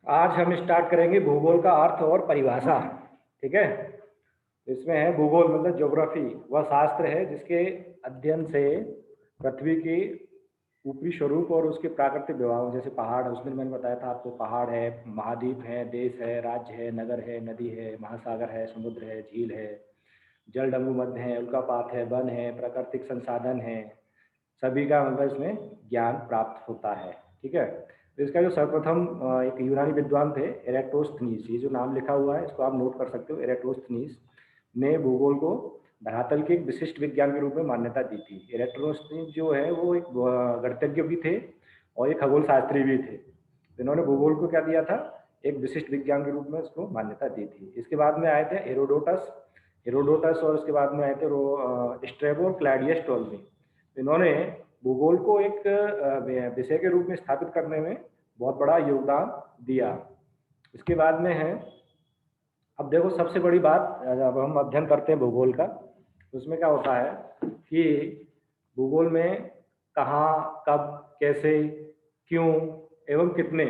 आज हम स्टार्ट करेंगे भूगोल का अर्थ और परिभाषा। ठीक है। इसमें है भूगोल मतलब ज्योग्राफी, वह शास्त्र है जिसके अध्ययन से पृथ्वी के ऊपरी स्वरूप और उसके प्राकृतिक व्यवहार, जैसे पहाड़, उस दिन मैंने बताया था आपको, पहाड़ है, महाद्वीप है, देश है, राज्य है, नगर है, नदी है, महासागर है, समुद्र है, झील है, जल डमरू मध्य है, उल्कापात है, वन है, प्राकृतिक संसाधन है, सभी का मतलब इसमें ज्ञान प्राप्त होता है। ठीक है। तो इसका जो सर्वप्रथम एक यूनानी विद्वान थे एरेटोस्थनीज, ये जो नाम लिखा हुआ है इसको आप नोट कर सकते हो। एरेटोस्थनीज ने भूगोल को धरातल के एक विशिष्ट विज्ञान के रूप में मान्यता दी थी। एरेटोस्थनीज जो है वो एक गणितज्ञ भी थे और एक खगोल शास्त्री भी थे। तो इन्होंने भूगोल को क्या दिया था, एक विशिष्ट विज्ञान के रूप में उसको मान्यता दी थी। इसके बाद में आए थे हेरोडोटस, हेरोडोटस और उसके बाद में आए थे स्ट्रैबो और क्लैडियस टोल्मी। इन्होंने भूगोल को एक विषय के रूप में स्थापित करने में बहुत बड़ा योगदान दिया। इसके बाद में है, अब देखो सबसे बड़ी बात, जब हम अध्ययन करते हैं भूगोल का, उसमें क्या होता है कि भूगोल में कहाँ, कब, कैसे, क्यों एवं कितने,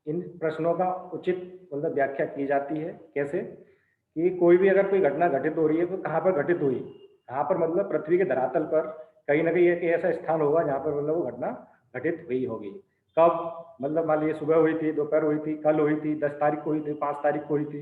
इन प्रश्नों का उचित मतलब व्याख्या की जाती है। कैसे कि कोई भी अगर कोई घटना घटित हो रही है तो कहाँ पर घटित हुई, कहाँ पर मतलब पृथ्वी के धरातल पर कहीं ना कहीं एक ऐसा स्थान होगा जहाँ पर मतलब वो घटना घटित हुई होगी। कब मतलब मान लीजिए सुबह हुई थी, दोपहर हुई थी, कल हुई थी, 10 तारीख को हुई थी, 5 तारीख को हुई थी,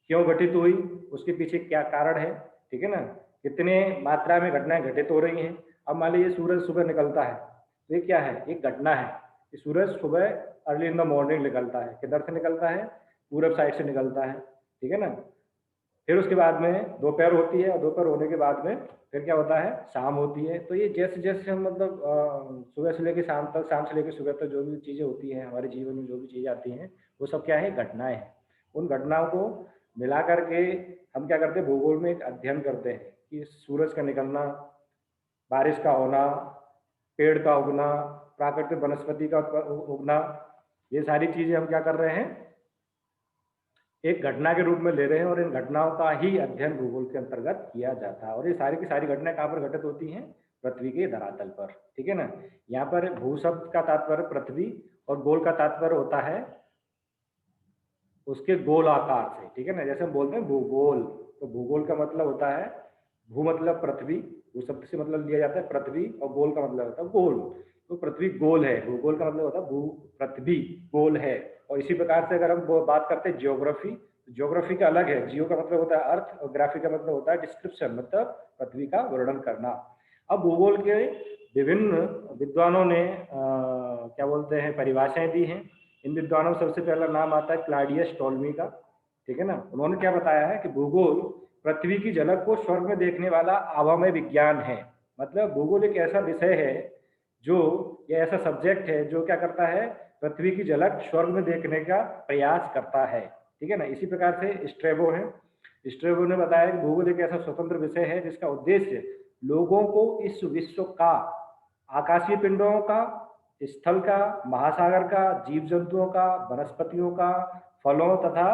क्यों घटित हुई, उसके पीछे क्या कारण है। ठीक है ना। कितने मात्रा में घटनाएं घटित हो रही हैं। अब मान लीजिए सूरज सुबह निकलता है तो ये क्या है, एक घटना है कि सूरज सुबह अर्ली इन द मॉर्निंग निकलता है। किधर से निकलता है, पूरब साइड से निकलता है। ठीक है ना। फिर उसके बाद में दोपहर होती है और दोपहर होने के बाद में फिर क्या होता है, शाम होती है। तो ये जैसे जैसे हम मतलब सुबह से लेकर शाम तक, शाम से लेकर सुबह तक जो भी चीज़ें होती हैं हमारे जीवन में, जो भी चीज़ें आती हैं, वो सब क्या है, घटनाएं हैं। उन घटनाओं को मिला करके हम क्या करते हैं, भूगोल में एक अध्ययन करते हैं कि सूरज का निकलना, बारिश का होना, पेड़ का उगना, प्राकृतिक वनस्पति का उगना, ये सारी चीज़ें हम क्या कर रहे हैं, एक घटना के रूप में ले रहे हैं और इन घटनाओं का ही अध्ययन भूगोल के अंतर्गत किया जाता है। और ये सारी की सारी घटनाएं कहाँ पर घटित होती हैं, पृथ्वी के धरातल पर। ठीक है ना। यहाँ पर भू शब्द का तात्पर्य पृथ्वी और गोल का तात्पर्य होता है उसके गोल आकार से। ठीक है ना। जैसे हम बोलते हैं भूगोल, तो भूगोल का मतलब होता है, भू मतलब पृथ्वी, भू शब्द से मतलब लिया जाता है पृथ्वी, और गोल का मतलब होता है गोल। तो पृथ्वी गोल है, भूगोल का मतलब होता है भू, पृथ्वी गोल है। और इसी प्रकार से अगर हम बात करते हैं ज्योग्राफी, ज्योग्राफी का अलग है, जियो का मतलब होता है अर्थ और ग्राफी का मतलब होता है डिस्क्रिप्शन, मतलब पृथ्वी का वर्णन करना। अब भूगोल के विभिन्न विद्वानों ने क्या बोलते हैं, परिभाषाएं दी हैं। इन विद्वानों में सबसे पहला नाम आता है क्लाडियस टोल्मी का। ठीक है ना। उन्होंने क्या बताया है कि भूगोल पृथ्वी की झलक को स्वर्ग में देखने वाला आवामय विज्ञान है। मतलब भूगोल एक ऐसा विषय है जो, या ऐसा सब्जेक्ट है जो क्या करता है, पृथ्वी की झलक स्वर्ग में देखने का प्रयास करता है। ठीक है ना। इसी प्रकार से स्ट्रेबो है, स्ट्रेबो ने बताया कि भूगोल एक ऐसा स्वतंत्र विषय है जिसका उद्देश्य लोगों को इस विश्व का, आकाशीय पिंडों का, स्थल का, महासागर का, जीव जंतुओं का, वनस्पतियों का, फलों तथा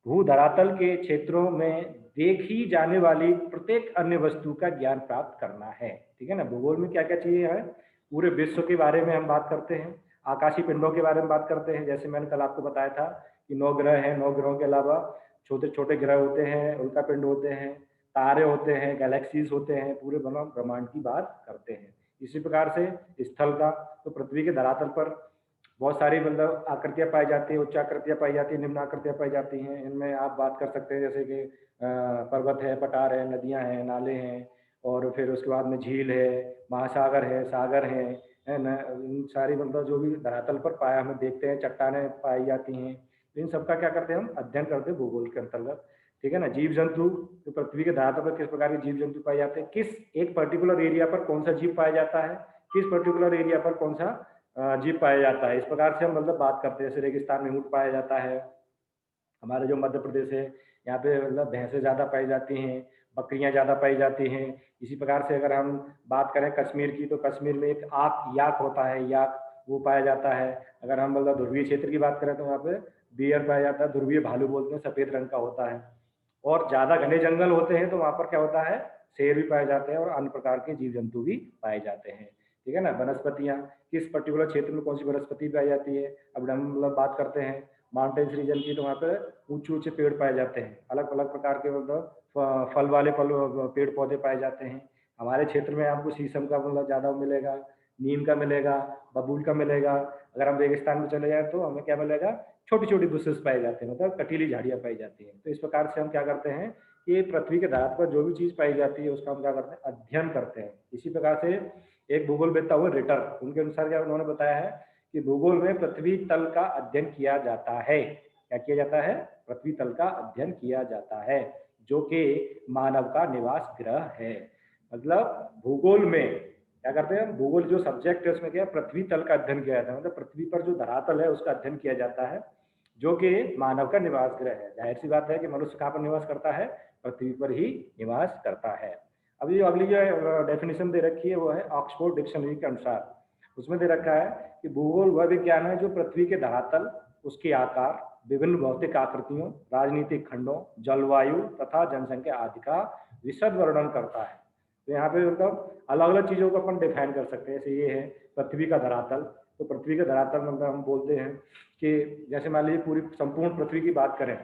भू धरातल के क्षेत्रों में देखी जाने वाली प्रत्येक अन्य वस्तु का ज्ञान प्राप्त करना है। ठीक है ना। भूगोल में क्या क्या चीजें हैं, पूरे विश्व के बारे में हम बात करते हैं, आकाशीय पिंडों के बारे में बात करते हैं, जैसे मैंने कल आपको बताया था कि 9 ग्रह हैं, 9 ग्रहों के अलावा छोटे छोटे ग्रह होते हैं, उल्का पिंड होते हैं, तारे होते हैं, गैलेक्सीज होते हैं, पूरे ब्रह्मांड की बात करते हैं। इसी प्रकार से स्थल का, तो पृथ्वी के धरातल पर बहुत सारी मतलब आकृतियां पाई जाती है, उच्च आकृतियां पाई जाती है, निम्न आकृतियां पाई जाती हैं। इनमें आप बात कर सकते हैं जैसे कि पर्वत है, पठार है, नदियां हैं, नाले हैं, और फिर उसके बाद में झील है, महासागर है, सागर है न। इन सारी मतलब जो भी धरातल पर पाया हमें देखते हैं, चट्टानें पाई जाती हैं, इन सबका क्या करते हैं, हम अध्ययन करते हैं भूगोल के अंतर्गत। ठीक है ना। जीव जंतु, तो पृथ्वी के धरातल पर किस प्रकार के जीव जंतु पाए जाते हैं, किस एक पर्टिकुलर एरिया पर कौन सा जीव पाया जाता है, किस पर्टिकुलर एरिया पर कौन सा जीव पाया जाता है, इस प्रकार से हम मतलब बात करते हैं। जैसे रेगिस्तान में ऊँट पाया जाता है, हमारे जो मध्य प्रदेश है यहाँ पे मतलब भैंसें ज़्यादा पाई जाती हैं, बकरियाँ ज़्यादा पाई जाती हैं। इसी प्रकार से अगर हम बात करें कश्मीर की, तो कश्मीर में एक आक याक होता है, याक वो पाया जाता है। अगर हम मतलब ध्रुवीय क्षेत्र की बात करें तो वहाँ पे बियर पाया जाता है, ध्रुवीय भालू बोलते हैं, सफ़ेद रंग का होता है। और ज़्यादा घने जंगल होते हैं तो वहाँ पर क्या होता है, शेर भी पाए जाते हैं और अन्य प्रकार के जीव जंतु भी पाए जाते हैं। ठीक है ना। वनस्पतियाँ, किस पर्टिकुलर क्षेत्र में कौन सी वनस्पति पाई जाती है। अब हम मतलब बात करते हैं माउंटेन्स रीजन की, तो वहाँ पे ऊंचे-ऊंचे पेड़ पाए जाते हैं, अलग-अलग प्रकार के मतलब फल वाले पेड़ पौधे पाए जाते हैं। हमारे क्षेत्र में आपको शीशम का मतलब ज़्यादा मिलेगा, नीम का मिलेगा, बबूल का मिलेगा। अगर हम रेगिस्तान में चले जाएँ तो हमें क्या मिलेगा, छोटी-छोटी बुशेस पाए जाते हैं, मतलब कटीली झाड़ियाँ पाई जाती हैं। तो इस प्रकार से हम क्या करते हैं कि पृथ्वी के धरातल पर जो भी चीज़ पाई जाती है उसका हम क्या करते हैं, अध्ययन करते हैं। इसी प्रकार से एक भूगोलवेत्ता हुए रिटर, उनके अनुसार क्या उन्होंने बताया है कि भूगोल में पृथ्वी तल का अध्ययन किया जाता है। क्या किया जाता है? पृथ्वी तल का अध्ययन किया जाता है, जो कि मानव का निवास ग्रह है। मतलब भूगोल में क्या करते हैं, भूगोल जो सब्जेक्ट है उसमें क्या है, पृथ्वी तल का अध्ययन किया जाता है, मतलब पृथ्वी पर जो धरातल है उसका अध्ययन किया जाता है, जो कि मानव का निवास ग्रह है। जाहिर सी बात है कि मनुष्य कहाँ पर निवास करता है, पृथ्वी पर ही निवास करता है। अभी जो अगली जो डेफिनेशन दे रखी है वो है ऑक्सफोर्ड डिक्शनरी के अनुसार। उसमें दे रखा है कि भूगोल वह विज्ञान है जो पृथ्वी के धरातल, उसके आकार, विभिन्न भौतिक आकृतियों, राजनीतिक खंडों, जलवायु तथा जनसंख्या आदि का विशद वर्णन करता है। तो यहाँ पे मतलब अलग अलग चीज़ों को अपन डिफाइन कर सकते हैं। जैसे ये है पृथ्वी का धरातल, तो पृथ्वी का धरातल मतलब हम बोलते हैं कि जैसे मान लीजिए पूरी संपूर्ण पृथ्वी की बात करें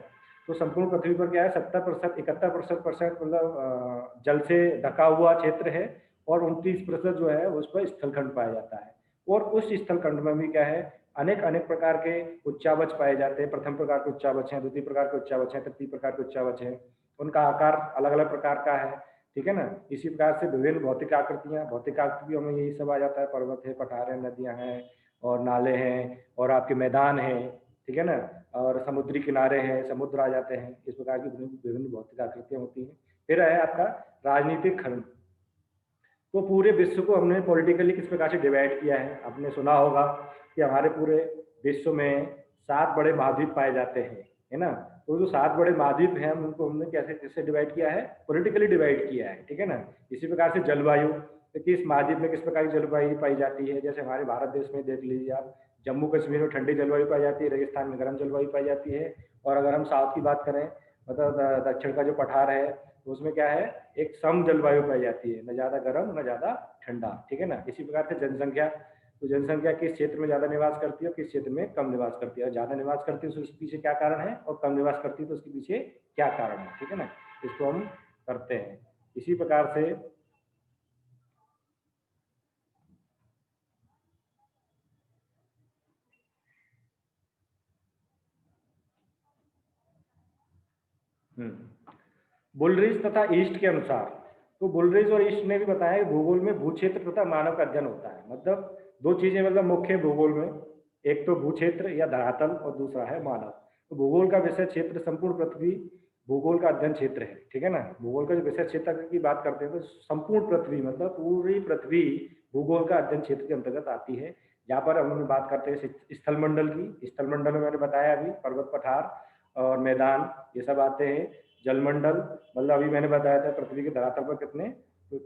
तो संपूर्ण पृथ्वी पर क्या है, 70% 71% मतलब जल से ढका हुआ क्षेत्र है, और 29% जो है उस पर स्थलखंड पाया जाता है। और उस स्थलखंड में भी क्या है, अनेक अनेक प्रकार के उच्चावच पाए जाते हैं। प्रथम प्रकार के उच्चावच हैं, द्वितीय प्रकार के उच्चावच हैं, तृतीय प्रकार के उच्चावच हैं। उनका आकार अलग अलग प्रकार का है, ठीक है ना। इसी प्रकार से विभिन्न भौतिक आकृतियां, भौतिक आकृतियों में यही सब आ जाता है, पर्वत है, पठार है, नदियां हैं और नाले हैं और आपके मैदान हैं, ठीक है ना। और समुद्री किनारे हैं, समुद्र आ जाते हैं। इस प्रकार की विभिन्न भौतिक आकृतियां होती हैं। फिर है आपका राजनीतिक खंड। तो पूरे विश्व को हमने पॉलिटिकली किस प्रकार से डिवाइड किया है। आपने सुना होगा कि हमारे पूरे विश्व में 7 बड़े महाद्वीप पाए जाते हैं, है ना। तो जो 7 बड़े महाद्वीप हैं उनको हमने कैसे किससे डिवाइड किया है, पॉलिटिकली डिवाइड किया है, ठीक है ना। इसी प्रकार से जलवायु, तो किस महाद्वीप में किस प्रकार की जलवायु पाई जाती है। जैसे हमारे भारत देश में देख लीजिए आप, जम्मू कश्मीर में ठंडी जलवायु पाई जाती है, रेगिस्तान में गर्म जलवायु पाई जाती है। और अगर हम साउथ की बात करें, मतलब दक्षिण का जो पठार है, तो उसमें क्या है, एक सम जलवायु पाई जाती है, न ज़्यादा गर्म न ज़्यादा ठंडा, ठीक है ना। इसी प्रकार से जनसंख्या, तो जनसंख्या किस क्षेत्र में ज़्यादा निवास करती है और किस क्षेत्र में कम निवास करती है। और ज़्यादा निवास करती है तो उसके पीछे क्या कारण है, और कम निवास करती है तो उसके पीछे क्या कारण है, ठीक है ना। इसको हम करते हैं इसी प्रकार से। बुलरिज तथा ईस्ट के अनुसार, तो बुलरिज और ईस्ट ने भी बताया कि भूगोल में भूक्षेत्र तथा मानव का अध्ययन होता है। मतलब दो चीजें मतलब मुख्य भूगोल में, एक तो भूक्षेत्र या धरातल और दूसरा है मानव। तो भूगोल का विषय क्षेत्र संपूर्ण पृथ्वी भूगोल का अध्ययन क्षेत्र है, ठीक है ना। भूगोल का जो विषय क्षेत्र की बात करते हैं तो संपूर्ण पृथ्वी मतलब पूरी पृथ्वी भूगोल का अध्ययन क्षेत्र के अंतर्गत आती है। जहाँ पर हम बात करते हैं स्थलमंडल की, स्थलमंडल में मैंने बताया अभी पर्वत पठार और मैदान ये सब आते हैं। जलमंडल मतलब अभी मैंने बताया था पृथ्वी के धरातल पर कितने, तो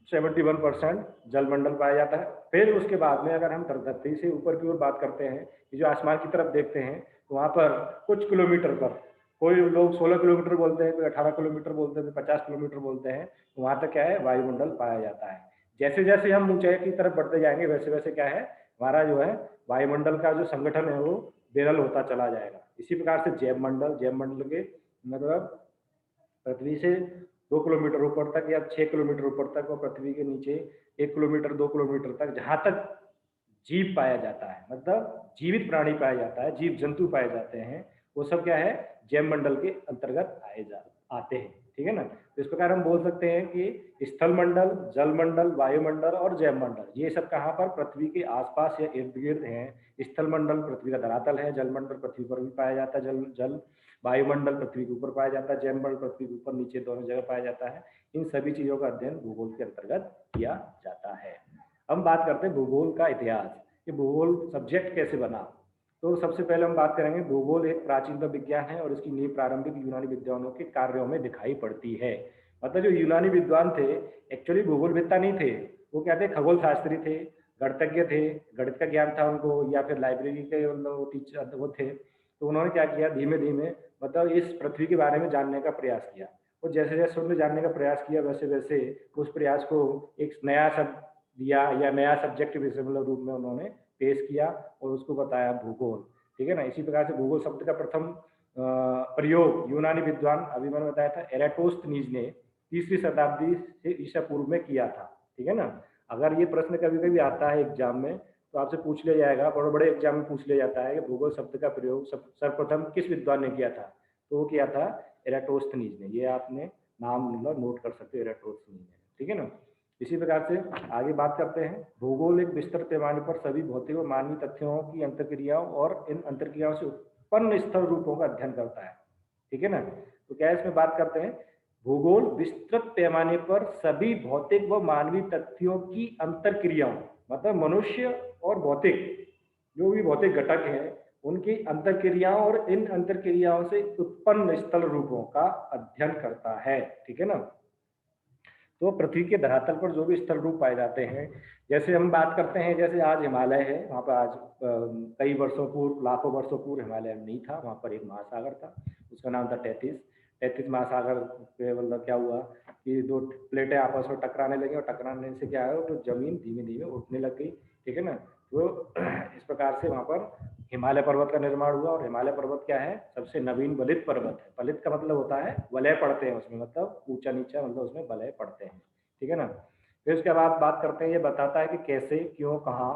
71% जलमंडल पाया जाता है। फिर उसके बाद में अगर हम धरती से ऊपर की ओर बात करते हैं, जो आसमान की तरफ देखते हैं, तो वहाँ पर कुछ किलोमीटर पर, कोई लोग 16 किलोमीटर बोलते हैं, कोई 18 किलोमीटर बोलते हैं, 50 किलोमीटर बोलते हैं, तो वहाँ तक क्या है, वायुमंडल पाया जाता है। जैसे जैसे हम ऊंचाई की तरफ बढ़ते जाएंगे वैसे वैसे क्या है, हमारा जो है वायुमंडल का जो संगठन है वो बेरल होता चला जाएगा। इसी प्रकार से जैवमंडल, जैवमंडल के मतलब पृथ्वी से 2 किलोमीटर ऊपर तक या 6 किलोमीटर ऊपर तक, और पृथ्वी के नीचे 1 किलोमीटर 2 किलोमीटर तक जहां तक जीव पाया जाता है, मतलब जीवित प्राणी पाया जाता है, जीव जंतु पाए जाते हैं, वो सब क्या है, जैव मंडल के अंतर्गत आते हैं, ठीक है ना। तो इस प्रकार हम बोल सकते हैं कि स्थल मंडल, जल मंडल, वायुमंडल और जैव मंडल ये सब कहाँ पर, पृथ्वी के आसपास या इर्द गिर्द हैं। स्थल मंडल पृथ्वी का धरातल है, जल मंडल पृथ्वी पर भी पाया जाता है, जल जल वायुमंडल पृथ्वी के ऊपर पाया जाता है, जैव मंडल पृथ्वी के ऊपर नीचे दोनों जगह पाया जाता है। इन सभी चीजों का अध्ययन भूगोल के अंतर्गत किया जाता है। हम बात करते हैं भूगोल का इतिहास, कि भूगोल सब्जेक्ट कैसे बना। तो सबसे पहले हम बात करेंगे, भूगोल एक प्राचीनतम विज्ञान है और इसकी नींव प्रारंभिक यूनानी विद्वानों के कार्यों में दिखाई पड़ती है। मतलब जो यूनानी विद्वान थे एक्चुअली भूगोलवेत्ता नहीं थे, वो क्या थे, खगोल शास्त्री थे, गणितज्ञ थे, गणित का ज्ञान था उनको, या फिर लाइब्रेरी के मतलब टीचर वो थे। तो उन्होंने क्या किया, धीमे धीमे मतलब इस पृथ्वी के बारे में जानने का प्रयास किया, और जैसे जैसे उन्होंने जानने का प्रयास किया वैसे वैसे उस प्रयास को एक नया सब दिया या नया सब्जेक्ट विषय मतलब रूप में उन्होंने पेश किया और उसको बताया भूगोल, ठीक है ना। इसी प्रकार से भूगोल शब्द का प्रथम प्रयोग यूनानी विद्वान, अभी मैंने बताया था, एराटोस्थनीज ने 3वीं शताब्दी से ईसा पूर्व में किया था, ठीक है ना। अगर ये प्रश्न कभी कभी आता है एग्जाम में तो आपसे पूछ लिया जाएगा, बड़े बड़े एग्जाम में पूछ लिया जाता है कि भूगोल शब्द का प्रयोग सर्वप्रथम किस विद्वान ने किया था, तो वो किया था एराटोस्थनीज ने। ये आपने नाम मतलब नोट कर सकते हो, एराटोस्थनीज ने, ठीक है ना। इसी प्रकार से आगे बात करते हैं। भूगोल एक विस्तृत पैमाने पर सभी भौतिक और मानवीय तथ्यों की अंतर्क्रियाओं और इन अंतर्क्रियाओं से उत्पन्न स्थल रूपों का अध्ययन करता है, ठीक है ना। तो क्या इसमें बात करते हैं, भूगोल विस्तृत पैमाने पर सभी भौतिक व मानवीय तथ्यों की अंतर्क्रियाओं, मतलब मनुष्य और भौतिक जो भी भौतिक घटक हैं उनकी अंतर्क्रियाओं और इन अंतर्क्रियाओं से उत्पन्न स्थल रूपों का अध्ययन करता है, ठीक है ना। तो पृथ्वी के धरातल पर जो भी स्थल रूप पाए जाते हैं, जैसे हम बात करते हैं, जैसे आज हिमालय है, वहाँ पर आज कई वर्षों पूर्व, लाखों वर्षों पूर्व हिमालय नहीं था, वहाँ पर एक महासागर था, उसका नाम था तैतीस महासागर पे मतलब क्या हुआ कि दो प्लेटें आपस में टकराने लगी और टकराने से क्या है, तो जमीन धीमे धीमे उठने लग गई, ठीक है ना। तो इस प्रकार से वहाँ पर हिमालय पर्वत का निर्माण हुआ। और हिमालय पर्वत क्या है, सबसे नवीन वलित पर्वत है। वलित का मतलब होता है वलय पड़ते हैं उसमें, मतलब ऊंचा नीचा, मतलब उसमें वलय पड़ते हैं, ठीक है ना। फिर उसके बाद बात करते हैं, ये बताता है कि कैसे, क्यों, कहाँ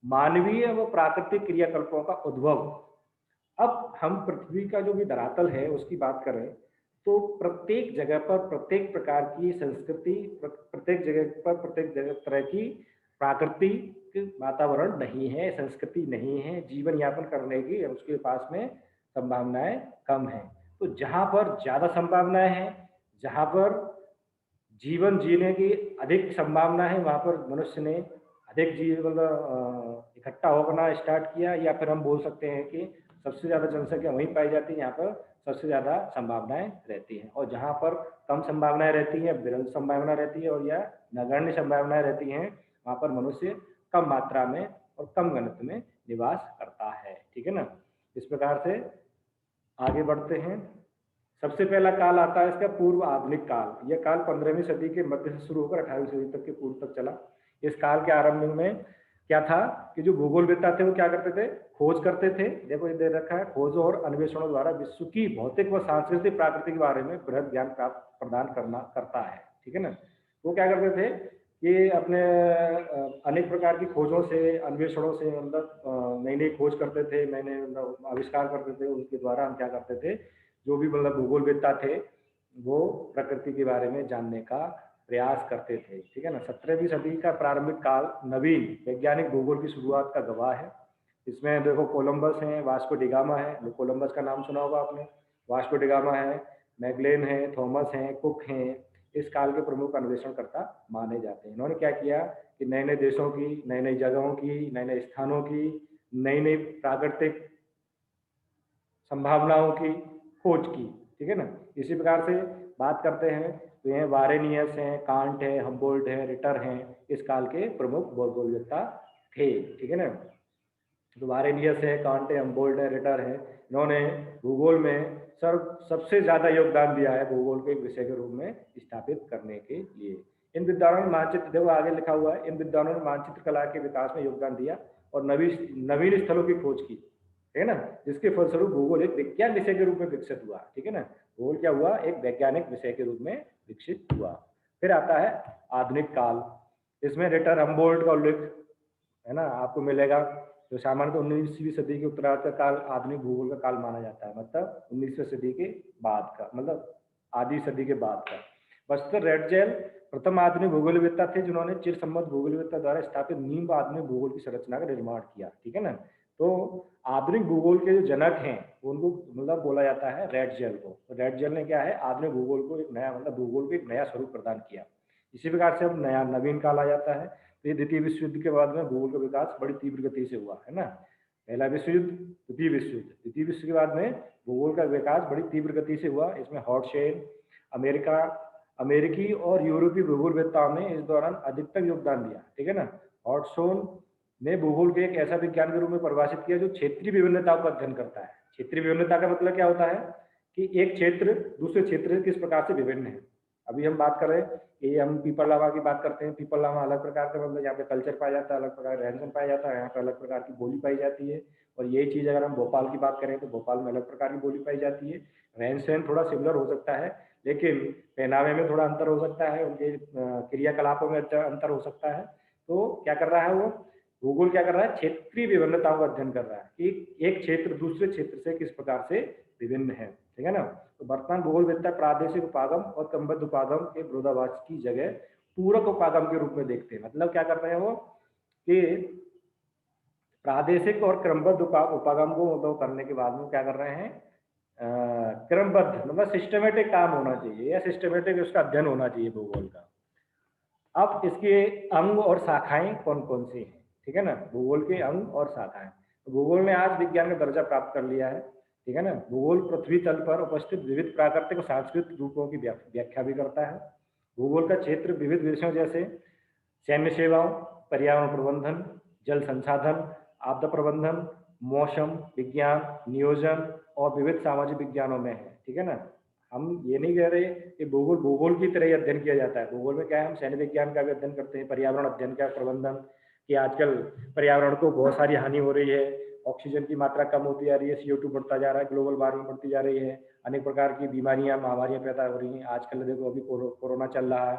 मानवीय व प्राकृतिक क्रियाकल्पों का उद्भव। अब हम पृथ्वी का जो भी धरातल है उसकी बात करें तो प्रत्येक जगह पर प्रत्येक प्रकार की संस्कृति, प्रत्येक जगह पर प्रत्येक जगह तरह की प्राकृतिक वातावरण नहीं है, संस्कृति नहीं है, जीवन यापन करने की उसके पास में संभावनाएं कम है। तो जहां पर ज्यादा संभावनाएं हैं, जहां पर जीवन जीने की अधिक संभावना है, वहां पर मनुष्य ने अधिक जीवन इकट्ठा होना स्टार्ट किया, या फिर हम बोल सकते हैं कि सबसे ज्यादा जनसंख्या वहीं पाई जाती है, यहाँ पर सबसे ज्यादा संभावनाएं रहती हैं। और जहाँ पर कम संभावनाएं रहती हैं, विरल संभावना रहती है और या नगण्य संभावनाएं रहती हैं, वहाँ पर मनुष्य कम मात्रा में और कम घनत्व में निवास करता है, ठीक है ना। इस प्रकार से आगे बढ़ते हैं। सबसे पहला काल आता है इसका पूर्व आधुनिक काल। यह काल 15वीं सदी के मध्य से शुरू होकर 18वीं सदी तक के पूर्व तक चला। इस काल के आरंभ में क्या था कि जो भूगोलवेत्ता थे वो क्या करते थे, खोज करते थे। देखो ये दे रखा है, खोजों और अन्वेषणों द्वारा विश्व की भौतिक व सांस्कृतिक प्रकृति के बारे में बृहद ज्ञान प्राप्त प्रदान करता है, ठीक है ना। वो क्या करते थे कि अपने अनेक प्रकार की खोजों से, अन्वेषणों से, मतलब नई नई खोज करते थे, नए नए आविष्कार करते थे, उनके द्वारा हम क्या करते थे, जो भी मतलब भूगोलवेत्ता थे वो प्रकृति के बारे में जानने का प्रयास करते थे, ठीक है ना। 17वीं सदी का प्रारंभिक काल नवीन वैज्ञानिक भूगोल की शुरुआत का गवाह है। इसमें देखो कोलंबस है, वास्को डिगामा है, कोलंबस का नाम सुना होगा आपने, वास्को डिगामा है, मैगलेन है, थॉमस है, कुक हैं, इस काल के प्रमुख अन्वेषणकर्ता माने जाते हैं। इन्होंने क्या किया कि नए नए देशों की, नई नई जगहों की, नए नए स्थानों की, नई नई प्राकृतिक संभावनाओं की खोज की, ठीक है ना। इसी प्रकार से बात करते हैं तो ये वारेनियस हैं, कांट है, हम्बोल्ट है, रिटर हैं, इस काल के प्रमुख भूगोलवेत्ता थे, ठीक है ना। तो वारेनियस है, कांट है, हम्बोल्ट है, रिटर है, इन्होंने भूगोल में सबसे ज्यादा योगदान दिया है भूगोल को एक विषय के रूप में स्थापित करने के लिए। इन विद्वानों ने मानचित्र, देखो आगे लिखा हुआ है, इन विद्वानों ने मानचित्र कला के विकास में योगदान दिया और नवीन स्थलों की खोज की, है ना, जिसके फलस्वरूप भूगोल एक विज्ञान विषय के रूप में विकसित हुआ, ठीक है ना। भूगोल क्या हुआ, एक वैज्ञानिक विषय के रूप में विकसित हुआ। फिर आता है आधुनिक काल। इसमें रिटर, हम्बोल्ट का उल्लेख है ना आपको मिलेगा। तो सामान्यतः 19वीं सदी के उत्तरार्ध का काल आधुनिक भूगोल का काल माना जाता है, मतलब 19वीं सदी के बाद का, मतलब आधी सदी के बाद का। वस्तुतः रेडजेल प्रथम आधुनिक भूगोलवेत्ता थे जिन्होंने चिर सम्मत भूगोलवेत्ता द्वारा स्थापित नींव आधुनिक भूगोल की संरचना का निर्माण किया, ठीक है ना। तो आधुनिक भूगोल के जो जनक हैं उनको मतलब बोला जाता है रेडजेल को। तो रेडजेल ने क्या है, आधुनिक भूगोल को एक नया, मतलब भूगोल को एक नया स्वरूप प्रदान किया। इसी प्रकार से अब नया नवीन काल आ जाता है। तो ये द्वितीय विश्व युद्ध के बाद में भूगोल का विकास बड़ी तीव्र गति से हुआ, है ना। पहला विश्व युद्ध, द्वितीय विश्व युद्ध, द्वितीय विश्व के बाद में भूगोल का विकास बड़ी तीव्र गति से हुआ। इसमें हॉटशेल, अमेरिकी और यूरोपीय भूगोलवेत्ताओं ने इस दौरान अधिकतम योगदान दिया, ठीक है ना। हॉटशोन ने भूगोल को एक ऐसा विज्ञान के रूप में परिभाषित किया जो क्षेत्रीय विभिन्नताओं का अध्ययन करता है। क्षेत्रीय विभिन्नता का मतलब क्या होता है कि एक क्षेत्र दूसरे क्षेत्र से किस प्रकार से विभिन्न है। अभी हम बात कर रहे हैं कि हम पीपल लावा की बात करते हैं। पीपल लावा अलग प्रकार का मतलब यहाँ पे कल्चर पाया जाता है, अलग प्रकार का रहन सहन पाया जाता है, यहाँ पे अलग प्रकार की बोली पाई जाती है। और यही चीज़ अगर हम भोपाल की बात करें तो भोपाल में अलग प्रकार की बोली पाई जाती है। रहन सहन थोड़ा सिमिलर हो सकता है, लेकिन पहनावे में थोड़ा अंतर हो सकता है, उनके क्रियाकलापों में अंतर हो सकता है। तो क्या कर रहा है वो भूगोल, क्या कर रहा है, क्षेत्रीय विभिन्नताओं का अध्ययन कर रहा है कि एक क्षेत्र दूसरे क्षेत्र से किस प्रकार से विभिन्न है। ठीक है ना। तो वर्तमान भूगोल विद्या प्रादेशिक उपागम और क्रमबद्ध उपागम के विरोधाभास की जगह पूरक उपागम के रूप में देखते हैं। मतलब क्या कर रहे हैं वो कि प्रादेशिक और क्रमबद्ध उपागम को मतलब करने के बाद में क्या कर रहे हैं, क्रमबद्ध मतलब सिस्टमेटिक काम होना चाहिए या सिस्टमेटिक उसका अध्ययन होना चाहिए भूगोल का। अब इसके अंग और शाखाएं कौन कौन सी हैं, ठीक है ना। भूगोल के अंग और शाखाएं, तो भूगोल ने आज विज्ञान का दर्जा प्राप्त कर लिया है। ठीक है ना। भूगोल पृथ्वी तल पर उपस्थित विविध प्राकृतिक और सांस्कृतिक रूपों की व्याख्या भी करता है। भूगोल का क्षेत्र विविध विषयों जैसे सैन्य सेवाओं, पर्यावरण प्रबंधन, जल संसाधन, आपदा प्रबंधन, मौसम विज्ञान, नियोजन और विविध सामाजिक विज्ञानों में है। ठीक है ना। हम ये नहीं कह रहे कि भूगोल भूगोल की तरह ही अध्ययन किया जाता है। भूगोल में क्या है, हम सैन्य विज्ञान का भी अध्ययन करते हैं, पर्यावरण अध्ययन का प्रबंधन, कि आजकल पर्यावरण को बहुत सारी हानि हो रही है, ऑक्सीजन की मात्रा कम होती जा रही है, CO2 बढ़ता जा रहा है, ग्लोबल वार्मिंग बढ़ती जा रही है, अनेक प्रकार की बीमारियां महामारियां पैदा हो रही हैं। आजकल देखो अभी कोरोना चल रहा है,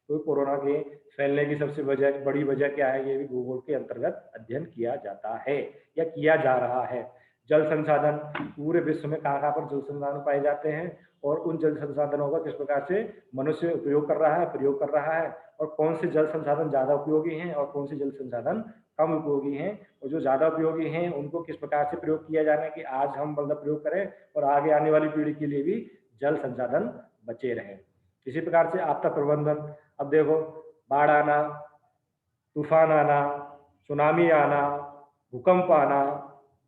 तो कोरोना के फैलने की सबसे बड़ी वजह क्या है, ये भी भूगोल के अंतर्गत अध्ययन किया जाता है या किया जा रहा है। जल संसाधन, पूरे विश्व में कहाँ कहाँ पर जल संसाधन पाए जाते हैं और उन जल संसाधनों का किस प्रकार से मनुष्य उपयोग कर रहा है, प्रयोग कर रहा है, और कौन से जल संसाधन ज्यादा उपयोगी हैं और कौन से जल संसाधन कम उपयोगी हैं, और जो ज्यादा उपयोगी हैं उनको किस प्रकार से प्रयोग किया जाना है कि आज हम मतलब प्रयोग करें और आगे आने वाली पीढ़ी के लिए भी जल संसाधन बचे रहे। इसी प्रकार से आपदा प्रबंधन, अब देखो बाढ़ आना, तूफान आना, सुनामी आना, भूकंप आना,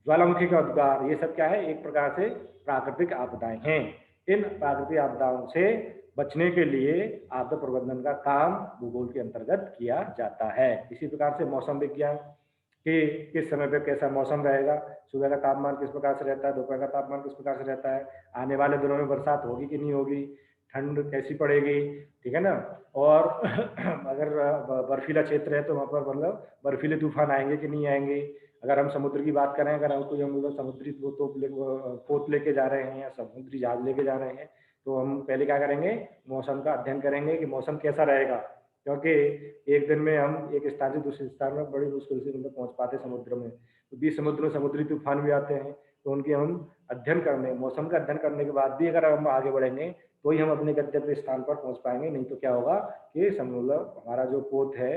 ज्वालामुखी का उद्गार, ये सब क्या है, एक प्रकार से प्राकृतिक आपदाएं हैं। इन प्राकृतिक आपदाओं से बचने के लिए आपदा प्रबंधन का काम भूगोल के अंतर्गत किया जाता है। इसी प्रकार से मौसम विज्ञान, कि किस समय पे कैसा मौसम रहेगा, सुबह का तापमान किस प्रकार से रहता है, दोपहर का तापमान किस प्रकार से रहता है, आने वाले दिनों में बरसात होगी कि नहीं होगी, ठंड कैसी पड़ेगी। ठीक है ना। और अगर बर्फीला क्षेत्र है तो वहाँ पर मतलब बर्फीले तूफान आएंगे कि नहीं आएंगे। अगर हम समुद्र की बात करें, अगर हम कोई हम लोग समुद्री पोत लेके जा रहे हैं या समुद्री जहाज लेके जा रहे हैं, तो हम पहले क्या करेंगे, मौसम का अध्ययन करेंगे कि मौसम कैसा रहेगा, क्योंकि एक दिन में हम एक स्थान से दूसरे स्थान में बड़ी मुश्किल से मतलब पहुंच पाते समुद्र में, तो बीच समुद्र में समुद्री तूफान भी आते हैं, तो उनके हम अध्ययन करने, मौसम का अध्ययन करने के बाद भी अगर हम आगे बढ़ेंगे तो ही हम अपने गंतव्य स्थान पर पहुंच पाएंगे। नहीं तो क्या होगा कि समुद्र, हमारा जो पोत है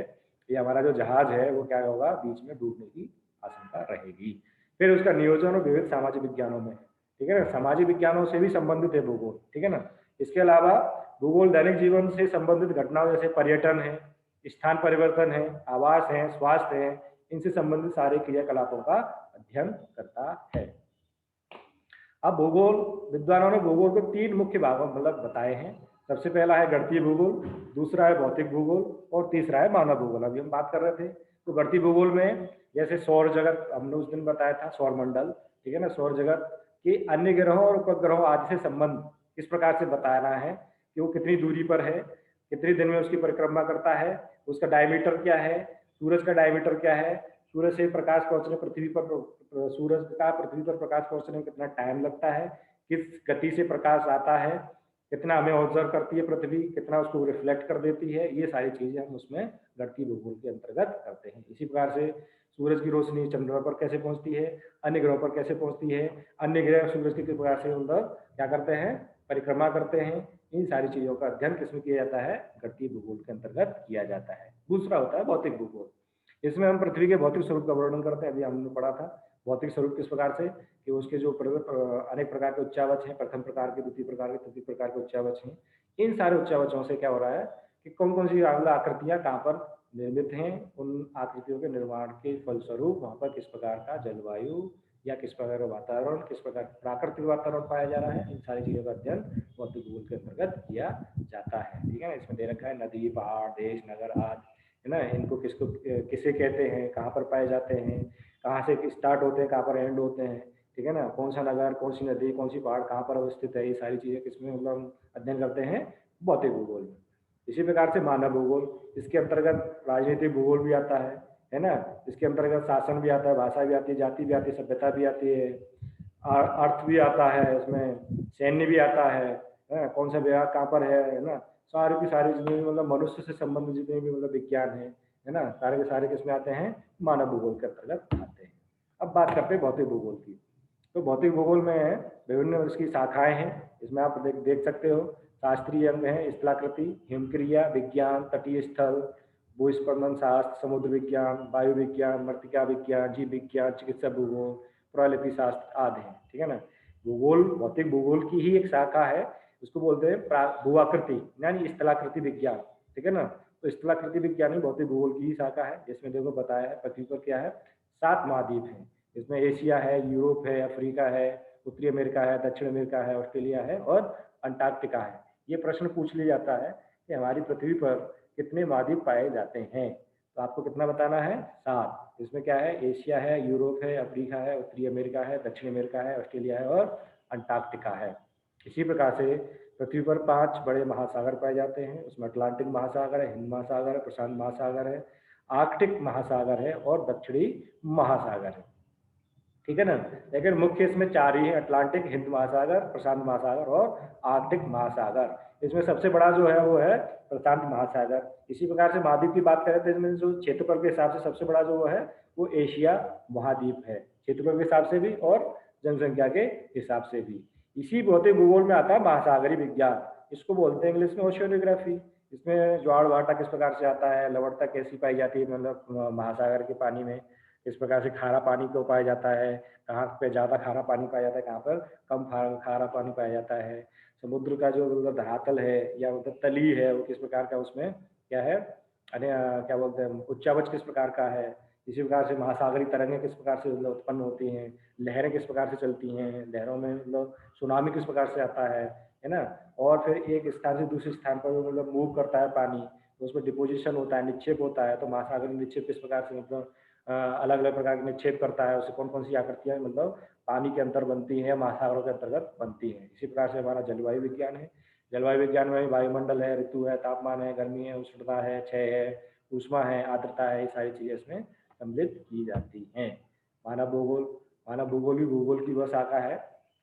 या हमारा जो जहाज है वो क्या होगा, बीच में डूबने की आशंका रहेगी। फिर उसका नियोजन और विविध सामाजिक विज्ञानों में, ठीक है ना, सामाजिक विज्ञानों से भी संबंधित है भूगोल। ठीक है ना। इसके अलावा भूगोल दैनिक जीवन से संबंधित घटनाओं जैसे पर्यटन है, स्थान परिवर्तन है, आवास है, स्वास्थ्य है, इनसे संबंधित सारे क्रियाकलापों का अध्ययन करता है। अब भूगोल विद्वानों ने भूगोल को 3 मुख्य भागों मतलब बताए हैं। सबसे पहला है गणितीय भूगोल, दूसरा है भौतिक भूगोल और तीसरा है मानव भूगोल। अभी हम बात कर रहे थे तो गणितीय भूगोल में जैसे सौर जगत हमने उस दिन बताया था, सौर मंडल, ठीक है ना, सौर जगत के अन्य ग्रहों और उपग्रहों आदि से संबंध किस प्रकार से बताना है कि वो कितनी दूरी पर है, कितने दिन में उसकी परिक्रमा करता है, उसका डायमीटर क्या है, सूरज का डायमीटर क्या है, सूरज से प्रकाश पहुंचने पृथ्वी पर, सूरज का पृथ्वी पर प्रकाश पहुंचने में कितना टाइम लगता है, किस गति से प्रकाश आता है, कितना हमें ऑब्जर्व करती है पृथ्वी, कितना उसको रिफ्लेक्ट कर देती है, ये सारी चीजें हम उसमें गणितीय भूगोल के अंतर्गत करते हैं। इसी प्रकार से सूरज की रोशनी चंद्रमा पर कैसे पहुंचती है, अन्य ग्रहों पर कैसे पहुंचती है, अन्य ग्रह सूरज की किस प्रकार से मतलब क्या करते हैं, परिक्रमा करते हैं, इन सारी चीजों का अध्ययन किसमें किया जाता है, गणितीय भूगोल के अंतर्गत किया जाता है। दूसरा होता है भौतिक भूगोल। इसमें हम पृथ्वी के भौतिक स्वरूप का वर्णन करते हैं। अभी हमने पढ़ा था भौतिक स्वरूप किस प्रकार से कि उसके जो अनेक प्रकार के उच्चावच हैं, प्रथम प्रकार के, द्वितीय प्रकार के, तृतीय प्रकार के उच्चावच हैं। इन सारे उच्चावचों से क्या हो रहा है कि कौन कौन सी आकृतियां कहाँ पर निर्मित हैं, उन आकृतियों के निर्माण के फलस्वरूप वहाँ पर किस प्रकार का जलवायु या किस प्रकार का वातावरण, किस प्रकार प्राकृतिक वातावरण पाया जा रहा है, इन सारी चीजों का अध्ययन भौतिक भूगोल के अंतर्गत किया जाता है। ठीक है। इसमें दे रखा है नदी, पहाड़, देश, नगर आदि, है ना, इनको किसको किसे कहते हैं, कहाँ पर पाए जाते हैं, कहाँ से स्टार्ट होते हैं, कहाँ पर एंड होते हैं। ठीक है ना। कौन सा नगर, कौन सी नदी, कौन सी पहाड़ कहाँ पर अवस्थित है, ये सारी चीजें किसमें मतलब हम अध्ययन करते हैं, भौतिक भूगोल। इसी प्रकार से मानव भूगोल, इसके अंतर्गत राजनीतिक भूगोल भी आता है ना, इसके अंतर्गत शासन भी आता है, भाषा भी आती है, जाति भी आती है, सभ्यता भी आती है, अर्थ भी आता है, इसमें सैन्य भी आता है, कौन सा विभाग कहाँ पर है ना, सारी की सारी जितने भी मतलब मनुष्य से संबंधित जितने भी मतलब विज्ञान है ना, सारे के सारे किसमें आते हैं, मानव भूगोल के अंतर्गत आते हैं। अब बात करते हैं भौतिक भूगोल की। तो भौतिक भूगोल में विभिन्न उसकी शाखाएं हैं, इसमें आप देख सकते हो। शास्त्रीय अंग है स्थलाकृति, हिमक्रिया विज्ञान, तटीय स्थल, भूस्पंदन शास्त्र, समुद्र विज्ञान, वायु विज्ञान, मृत्तिका विज्ञान, जीव विज्ञान, चिकित्सा भूगोल, प्रलिपि शास्त्र आदि है। ठीक है ना। भूगोल भौतिक भूगोल की ही एक शाखा है, उसको बोलते हैं भूआकृति यानी स्थलाकृति विज्ञान। ठीक है ना। तो स्थलाकृति विज्ञान ही भौतिक भूगोल की ही शाखा है, जिसमें देखो बताया है पृथ्वी पर क्या है, 7 महाद्वीप हैं। इसमें एशिया है, यूरोप है, अफ्रीका है, उत्तरी अमेरिका है, दक्षिण अमेरिका है, ऑस्ट्रेलिया है और अंटार्कटिका है। ये प्रश्न पूछ लिया जाता है कि हमारी पृथ्वी पर कितने महाद्वीप पाए जाते हैं, तो आपको कितना बताना है, 7। इसमें क्या है, एशिया है, यूरोप है, अफ्रीका है, उत्तरी अमेरिका है, दक्षिण अमेरिका है, ऑस्ट्रेलिया है और अंटार्कटिका है। इसी प्रकार से पृथ्वी पर 5 बड़े महासागर पाए जाते हैं, उसमें अटलांटिक महासागर है, हिंद महासागर है, प्रशांत महासागर है, आर्कटिक महासागर है और दक्षिणी महासागर है। ठीक है ना। लेकिन मुख्य इसमें 4 ही है, अटलांटिक, हिंद महासागर, प्रशांत महासागर और आर्कटिक महासागर। इसमें सबसे बड़ा जो है वो है प्रशांत महासागर। इसी प्रकार से महाद्वीप की बात करें तो इसमें जो क्षेत्रफल के हिसाब से सबसे बड़ा जो है वो एशिया महाद्वीप है, क्षेत्रफल के हिसाब से भी और जनसंख्या के हिसाब से भी। इसी भौतिक भूगोल में आता है महासागरीय विज्ञान, इसको बोलते हैं इंग्लिश में ओशियोनोग्राफी। इसमें ज्वार भाटा किस प्रकार से आता है, लवणता कैसी पाई जाती है मतलब महासागर के पानी में, इस प्रकार से खारा पानी क्यों पाया जाता है, कहाँ पे ज़्यादा खारा पानी पाया जाता है, कहाँ पर कम खारा पानी पाया जाता है, समुद्र का जो मतलब धरातल है या मतलब तली है वो किस प्रकार का, उसमें क्या है, अरे क्या बोलते हैं, उच्चावच किस प्रकार का है। इसी प्रकार से महासागरीय तरंगें किस प्रकार से मतलब उत्पन्न होती हैं, लहरें किस प्रकार से चलती हैं, लहरों में मतलब सुनामी किस प्रकार से आता है ना। और फिर एक स्थान से दूसरे स्थान पर मतलब मूव करता है पानी, तो उसमें डिपोजिशन होता है, निक्षेप होता है, तो महासागरीय निक्षेप किस प्रकार से मतलब अलग अलग प्रकार के निक्षेप करता है, उससे कौन कौन सी आकृतियां मतलब पानी के अंतर बनती हैं, महासागरों के अंतर्गत बनती हैं। इसी प्रकार से हमारा जलवायु विज्ञान है, जलवायु विज्ञान में वायुमंडल है, ऋतु है, तापमान है, गर्मी है, उष्णता है, क्षय है, ऊष्मा है, आर्द्रता है, ये सारी चीजें इसमें सम्मिलित की जाती हैं। मानव भूगोल, मानव भूगोल भी भूगोल की वह शाखा है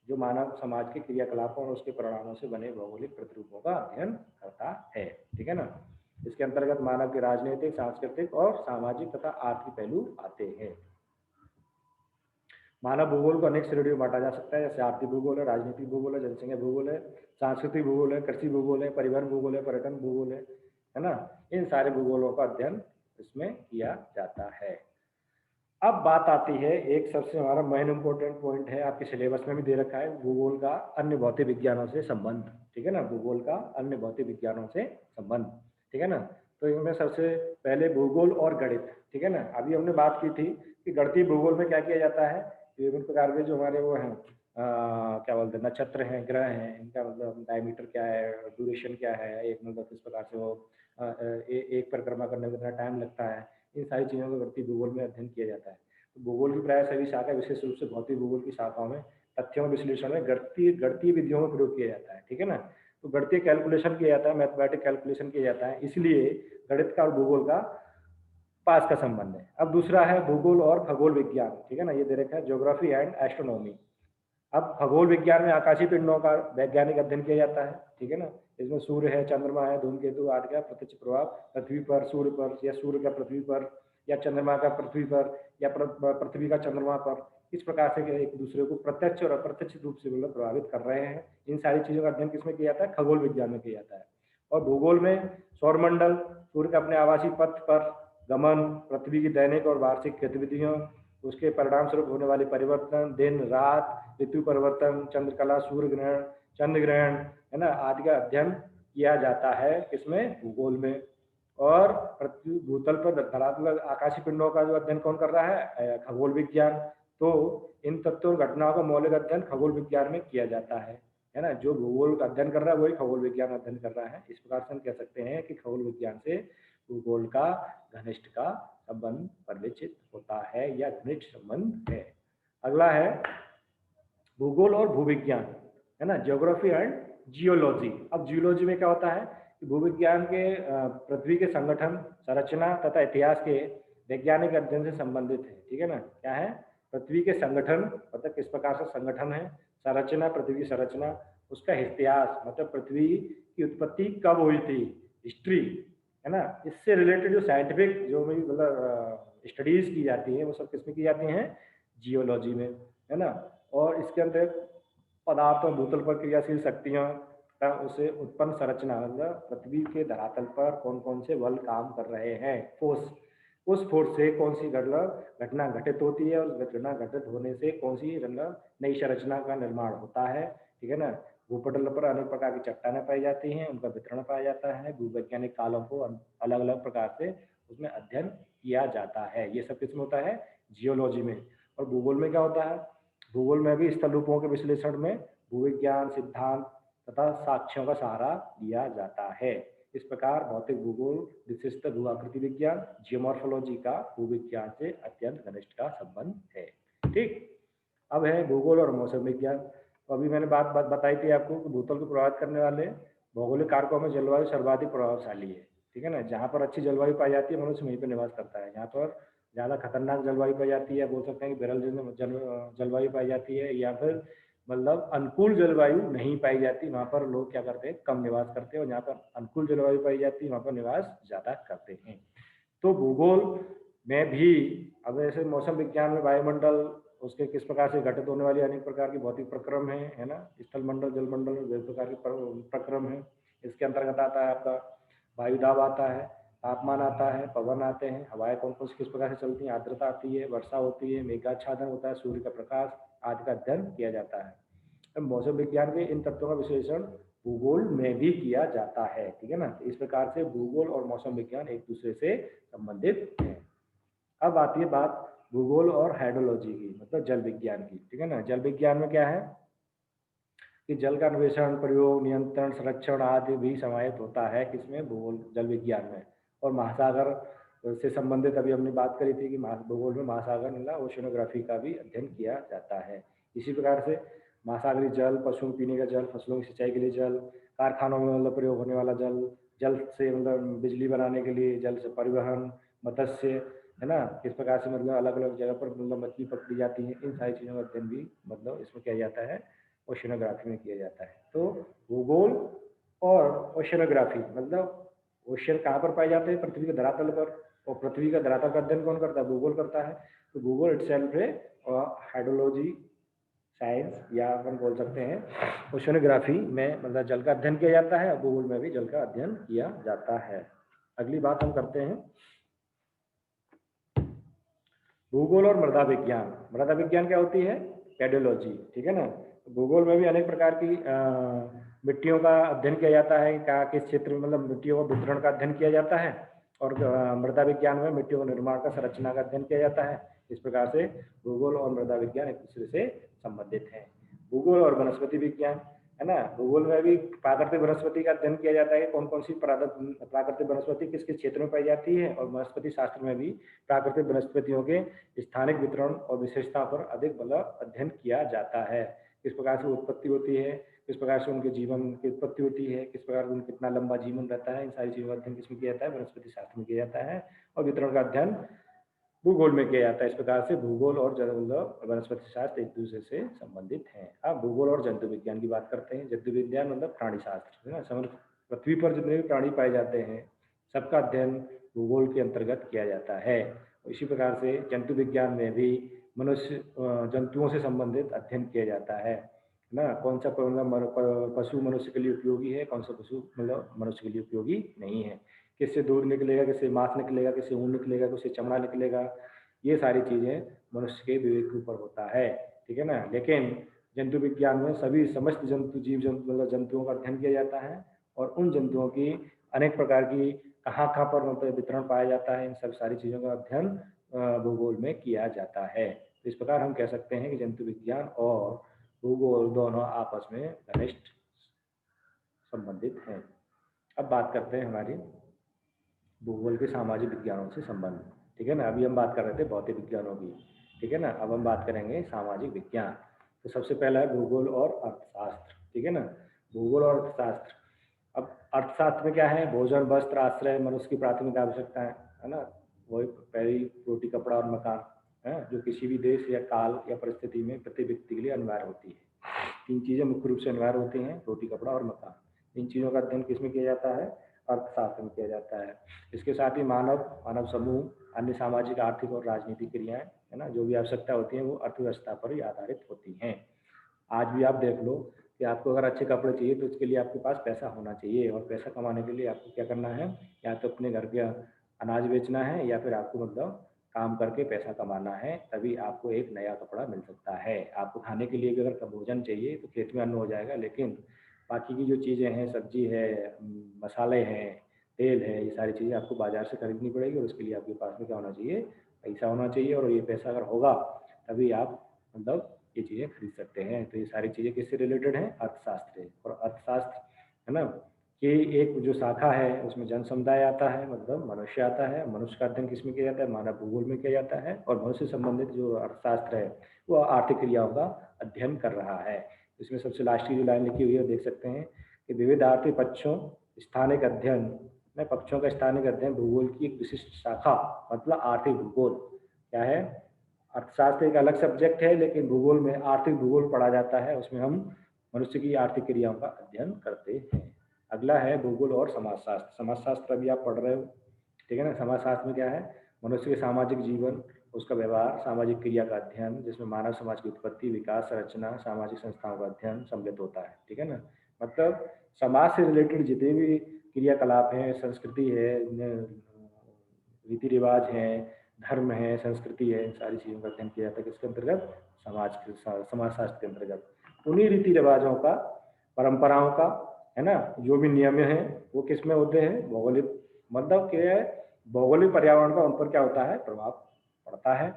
जो मानव समाज के क्रियाकलापों और उसके परिणामों से बने भौगोलिक प्रतिरूपों का अध्ययन करता है। ठीक है ना। इसके अंतर्गत मानव के राजनीतिक, सांस्कृतिक और सामाजिक तथा आर्थिक पहलू आते हैं। मानव भूगोल को अनेक श्रेणियों में बांटा जा सकता है, जैसे आर्थिक भूगोल है, राजनीतिक भूगोल है, जनसंख्या भूगोल है, सांस्कृतिक भूगोल है, कृषि भूगोल है, परिवहन भूगोल है, पर्यटन भूगोल है ना। इन सारे भूगोलों का अध्ययन इसमें किया जाता है। अब बात आती है एक सबसे हमारा मेन इंपॉर्टेंट पॉइंट है, आपके सिलेबस में भी दे रखा है, भूगोल का अन्य भौतिक विज्ञानों से संबंध। ठीक है ना, भूगोल का अन्य भौतिक विज्ञानों से संबंध। ठीक है ना। तो इनमें सबसे पहले भूगोल और गणित। ठीक है ना। अभी हमने बात की थी कि गणितीय भूगोल में क्या किया जाता है, विभिन्न प्रकार के जो हमारे वो हैं क्या बोलते हैं, नक्षत्र हैं, ग्रह हैं, इनका मतलब डायमीटर क्या है, ड्यूरेशन क्या है, एक मतलब किस प्रकार से वो एक परिक्रमा करने में कितना टाइम लगता है, इन सारी चीज़ों का गणितीय भूगोल में अध्ययन किया जाता है। तो भूगोल की प्राय सभी शाखा, विशेष रूप से भौतिक भूगोल की शाखाओं में तथ्यों विश्लेषण में गणितीय विधियों का प्रयोग किया जाता है। ठीक है ना। तो गणितीय कैलकुलेशन किया जाता है, मैथमेटिक कैलकुलेशन किया जाता है, इसलिए गणित का और भूगोल का पास का संबंध है। अब दूसरा है भूगोल और खगोल विज्ञान। ठीक है ना, ये दे रखा है ज्योग्राफी एंड एस्ट्रोनॉमी। अब खगोल विज्ञान में आकाशीय पिंडों का वैज्ञानिक अध्ययन किया जाता है। ठीक है ना। इसमें सूर्य है, चंद्रमा है, धूमकेतु आदि का प्रत्यक्ष प्रभाव पृथ्वी पर, सूर्य पर, या सूर्य का पृथ्वी पर, या चंद्रमा का पृथ्वी पर, या पृथ्वी का चंद्रमा पर, इस प्रकार से एक दूसरे को प्रत्यक्ष और अप्रत्यक्ष रूप से मतलब प्रभावित कर रहे हैं। इन सारी चीजों का अध्ययन किसमें किया जाता है, खगोल विज्ञान में किया जाता है। और भूगोल में सौरमंडल, सूर्य का अपने आवासीय पथ पर गमन, पृथ्वी की दैनिक और वार्षिक गतिविधियों, उसके परिणाम स्वरूप होने वाले परिवर्तन, दिन रात, ऋतु परिवर्तन, चंद्रकला, सूर्य ग्रहण, चंद्र ग्रहण है ना आदि का अध्ययन किया जाता है किसमें, भूगोल में। और पृथ्वी भूतल पर धरातल आकाशीय पिंडों का जो अध्ययन कौन कर रहा है, खगोल विज्ञान। तो इन तत्वों और घटनाओं का मौलिक अध्ययन खगोल विज्ञान में किया जाता है ना। जो भूगोल का अध्ययन कर रहा है वही खगोल विज्ञान अध्ययन कर रहा है। इस प्रकार से हम कह सकते हैं कि खगोल विज्ञान से भूगोल का घनिष्ठ का संबंध परिचित होता है या घनिष्ठ संबंध है। अगला है भूगोल और भूविज्ञान, है ना, ज्योग्राफी एंड जियोलॉजी। अब जियोलॉजी में क्या होता है कि भूविज्ञान के पृथ्वी के संगठन, संरचना तथा इतिहास के वैज्ञानिक अध्ययन से संबंधित है। ठीक है ना, क्या है, पृथ्वी के संगठन मतलब किस प्रकार से संगठन है, संरचना पृथ्वी की संरचना, उसका इतिहास मतलब पृथ्वी की उत्पत्ति कब हुई थी, हिस्ट्री, है ना, इससे रिलेटेड जो साइंटिफिक जो भी मतलब स्टडीज की जाती है वो सब किसमें की जाती हैं, जियोलॉजी में, है ना। और इसके अंदर पदार्थों भूतल पर क्रियाशील शक्तियां तथा उसे उत्पन्न संरचना मतलब पृथ्वी के धरातल पर कौन कौन से बल काम कर रहे हैं, फोर्स, उस फोर्स से कौन सी घटना घटित होती है और उस घटना घटित होने से कौन सी नई संरचना का निर्माण होता है। ठीक है ना। भूपटल पर अनेक प्रकार की चट्टानें पाई जाती हैं, उनका वितरण पाया जाता है, भूवैज्ञानिक कालों को अलग अलग प्रकार से उसमें अध्ययन किया जाता है। ये सब किसमें होता है, जियोलॉजी में। और भूगोल में क्या होता है, भूगोल में भी स्थल रूपों के विश्लेषण में भूविज्ञान सिद्धांत तथा साक्ष्यों का सहारा लिया जाता है। इस प्रकार भौतिक भूगोल विशिष्ट भूआकृति विज्ञान जियोमॉर्फोलॉजी का भूविज्ञान से अत्यंत घनिष्ठ का संबंध है। ठीक, अब है भूगोल और मौसम विज्ञान। तो अभी मैंने बात बताई थी आपको कि भूतल को प्रभावित करने वाले भौगोलिक कारकों में जलवायु सर्वाधिक प्रभावशाली है। ठीक है ना, जहाँ पर अच्छी जलवायु पाई जाती है मनुष्य वहीं पर निवास करता है। जहाँ पर ज़्यादा खतरनाक जलवायु पाई जाती है, बोल सकते हैं कि विरल जलवायु पाई जाती है, या फिर मतलब अनुकूल जलवायु नहीं पाई जाती, वहाँ पर लोग क्या करते हैं, कम निवास करते हैं, और जहाँ पर अनुकूल जलवायु पाई जाती है वहाँ पर निवास ज़्यादा करते हैं। तो भूगोल में भी अब ऐसे मौसम विज्ञान में वायुमंडल, उसके किस प्रकार से घटित होने वाली अनेक प्रकार की भौतिक प्रक्रम है ना, स्थल मंडल, जलमंडल, विभिन्न प्रकार के प्रक्रम है। इसके अंतर्गत आता है आपका वायुदाब आता है, तापमान आता है, पवन आते हैं, हवाएं कौन कौन सी किस प्रकार से चलती हैं, आर्द्रता आती है, वर्षा होती है, मेघाच्छादन होता है, सूर्य का प्रकाश आदि का अध्ययन किया जाता है। अब मौसम विज्ञान के इन तत्वों का विश्लेषण भूगोल में भी किया जाता है। ठीक है ना, इस प्रकार से भूगोल और मौसम विज्ञान एक दूसरे से संबंधित हैं। अब आती है बात भूगोल और हाइड्रोलॉजी की, मतलब जल विज्ञान की। ठीक है ना, जल विज्ञान में क्या है कि जल का अन्वेषण, प्रयोग, नियंत्रण, संरक्षण आदि भी समाहित होता है किसमें, भूगोल जल विज्ञान में। और महासागर से संबंधित अभी हमने बात करी थी कि भूगोल में महासागर मतलब ओशिनोग्राफी का भी अध्ययन किया जाता है। इसी प्रकार से महासागरीय जल, पशुओं पीने का जल, फसलों की सिंचाई के लिए जल, कारखानों में मतलब प्रयोग होने वाला जल, जल से मतलब बिजली बनाने के लिए, जल से परिवहन, मत्स्य, है ना, किस प्रकार से मतलब अलग अलग जगह पर मतलब मछली पकड़ी जाती है, इन सारी चीज़ों का अध्ययन भी मतलब इसमें किया जाता है, ओशिनोग्राफी में किया जाता है। तो भूगोल और ओशिनोग्राफी मतलब ओशियन कहाँ पर पाए जाते हैं, पृथ्वी के धरातल पर, और पृथ्वी का धरातल का अध्ययन कौन करता है, भूगोल करता है। तो भूगोल इटसेल्फ है, और हाइड्रोलॉजी साइंस या अपन बोल सकते हैं ओशिनोग्राफी में मतलब जल का अध्ययन किया जाता है, और भूगोल में भी जल का अध्ययन किया जाता है। अगली बात हम करते हैं भूगोल और मृदा विज्ञान। मृदा विज्ञान क्या होती है, पेडोलॉजी। ठीक है ना, भूगोल में भी अनेक प्रकार की मिट्टियों का अध्ययन किया जाता है, क्या किस क्षेत्र में मतलब मिट्टियों का वितरण का अध्ययन किया जाता है, और मृदा विज्ञान में मिट्टियों के निर्माण का, संरचना का अध्ययन किया जाता है। इस प्रकार से भूगोल और मृदा विज्ञान एक दूसरे से संबंधित हैं। भूगोल और वनस्पति विज्ञान, है ना, भूगोल में भी प्राकृतिक वनस्पति का अध्ययन किया जाता है, कौन कौन सी प्राकृतिक वनस्पति किस किस क्षेत्र में पाई जाती है, और वनस्पति शास्त्र में भी प्राकृतिक वनस्पतियों के स्थानिक वितरण और विशेषता पर अधिक मतलब अध्ययन किया जाता है। किस प्रकार से उत्पत्ति होती है, किस प्रकार से उनके जीवन की उत्पत्ति होती है, किस प्रकार से उनका कितना लंबा जीवन रहता है, इन सारी चीज़ों का अध्ययन किसमें किया जाता है, वनस्पति शास्त्र में किया जाता है। और वितरण का अध्ययन भूगोल में किया जाता है। इस प्रकार से भूगोल और वनस्पति शास्त्र एक दूसरे से संबंधित हैं। अब भूगोल और जंतु विज्ञान की बात करते हैं। जंतु विज्ञान मतलब प्राणी शास्त्र, है ना, पृथ्वी पर जितने भी प्राणी पाए जाते हैं सबका अध्ययन भूगोल के अंतर्गत किया जाता है। इसी प्रकार से जंतु विज्ञान में भी मनुष्य जंतुओं से संबंधित अध्ययन किया जाता है ना, कौन सा पशु मनुष्य के लिए उपयोगी है, कौन सा पशु मतलब मनुष्य के लिए उपयोगी नहीं है, किससे दूध निकलेगा, किससे मांस निकलेगा, किससे ऊन निकलेगा, किससे चमड़ा निकलेगा, ये सारी चीज़ें मनुष्य के विवेक के ऊपर होता है। ठीक है ना, लेकिन जंतु विज्ञान में सभी समस्त जंतु, जीव जंतु मतलब जंतुओं का अध्ययन किया जाता है, और उन जंतुओं की अनेक प्रकार की कहाँ कहाँ पर मतलब वितरण पाया जाता है, इन सब सारी चीज़ों का अध्ययन भूगोल में किया जाता है। तो इस प्रकार हम कह सकते हैं कि जंतु विज्ञान और भूगोल दोनों आपस में घनिष्ठ संबंधित हैं। अब बात करते हैं हमारी भूगोल के सामाजिक विज्ञानों से संबंध। ठीक है ना, अभी हम बात कर रहे थे भौतिक विज्ञानों की। ठीक है ना, अब हम बात करेंगे सामाजिक विज्ञान। तो सबसे पहला है भूगोल और अर्थशास्त्र। ठीक है ना, भूगोल और अर्थशास्त्र। अब अर्थशास्त्र में क्या है, भोजन वस्त्र आश्रय मनुष्य की प्राथमिक आवश्यकता है ना, वही पहली रोटी कपड़ा और मकान है जो किसी भी देश या काल या परिस्थिति में प्रति व्यक्ति के लिए अनिवार्य होती है। तीन चीजें मुख्य रूप से अनिवार्य होती हैं, रोटी कपड़ा और मकान। इन चीजों का अध्ययन किसमें किया जाता है, अर्थशास्त्र में किया जाता है। इसके साथ ही मानव समूह अन्य सामाजिक आर्थिक और राजनीतिक क्रियाएं है ना जो भी आवश्यकता होती है वो अर्थव्यवस्था पर ही आधारित होती हैं। आज भी आप देख लो कि आपको अगर अच्छे कपड़े चाहिए तो उसके लिए आपके पास पैसा होना चाहिए, और पैसा कमाने के लिए आपको क्या करना है, या तो अपने घर का अनाज बेचना है या फिर आपको मतलब काम करके पैसा कमाना है, तभी आपको एक नया कपड़ा मिल सकता है। आपको खाने के लिए भी अगर भोजन चाहिए तो खेत में अन्न हो जाएगा, लेकिन बाकी की जो चीज़ें हैं, सब्जी है, मसाले हैं, तेल है, ये सारी चीज़ें आपको बाजार से खरीदनी पड़ेगी, और उसके लिए आपके पास में क्या होना चाहिए, पैसा होना चाहिए। और ये पैसा अगर होगा तभी आप मतलब ये चीज़ें खरीद सकते हैं। तो ये सारी चीज़ें किससे रिलेटेड हैं, अर्थशास्त्र से। और अर्थशास्त्र है ना कि एक जो शाखा है उसमें जन समुदाय आता है, मतलब मनुष्य आता है। मनुष्य का अध्ययन किसमें किया जाता है, मानव भूगोल में किया जाता है। और मनुष्य से संबंधित जो अर्थशास्त्र है वो आर्थिक क्रियाओं का अध्ययन कर रहा है। इसमें सबसे लास्ट की जो लाइन लिखी हुई है देख सकते हैं कि विविध आर्थिक पक्षों स्थानिक अध्ययन में, पक्षों का स्थानिक अध्ययन भूगोल की एक विशिष्ट शाखा, मतलब आर्थिक भूगोल क्या है। अर्थशास्त्र एक अलग सब्जेक्ट है, लेकिन भूगोल में आर्थिक भूगोल पढ़ा जाता है, उसमें हम मनुष्य की आर्थिक क्रियाओं का अध्ययन करते हैं। अगला है भूगोल और समाजशास्त्र। समाजशास्त्र अभी आप पढ़ रहे हो, ठीक है ना। समाजशास्त्र में क्या है, मनुष्य के सामाजिक जीवन, उसका व्यवहार, सामाजिक क्रिया का अध्ययन, जिसमें मानव समाज की उत्पत्ति, विकास, संरचना, सामाजिक संस्थाओं का अध्ययन सम्मिलित होता है, ठीक है ना। मतलब समाज से रिलेटेड जितने भी क्रियाकलाप हैं, संस्कृति है, रीति रिवाज है, धर्म है, संस्कृति है, इन सारी चीज़ों का अध्ययन किया जाता है किसके अंतर्गत, समाजशास्त्र के अंतर्गत। उन्हीं रीति रिवाजों का, परंपराओं का है ना, जो भी नियम हैं वो किस में होते हैं, भौगोलिक, मतलब क्या है, भौगोलिक पर्यावरण का उन पर क्या होता है, प्रभाव पड़ता है।